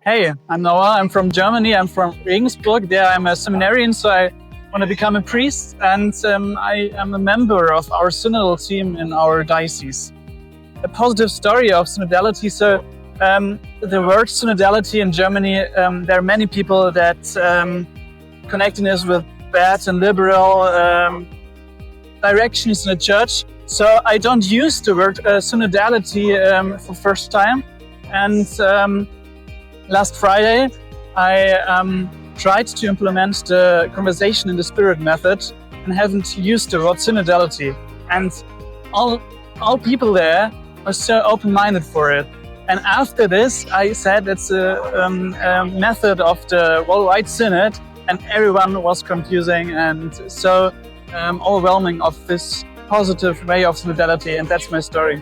Hey, I'm Noah. I'm from Germany. I'm from Regensburg. There I'm a seminarian, so I want to become a priest, and I am a member of our synodal team in our diocese. A positive story of synodality. So the word synodality in Germany, there are many people that connecting us with bad and liberal directions in the church. So I don't use the word synodality for first time. And last Friday, I tried to implement the conversation in the spirit method and haven't used the word synodality. And all people there are so open-minded for it. And after this, I said it's a method of the worldwide synod, and everyone was confusing and so overwhelming of this positive way of synodality, and that's my story.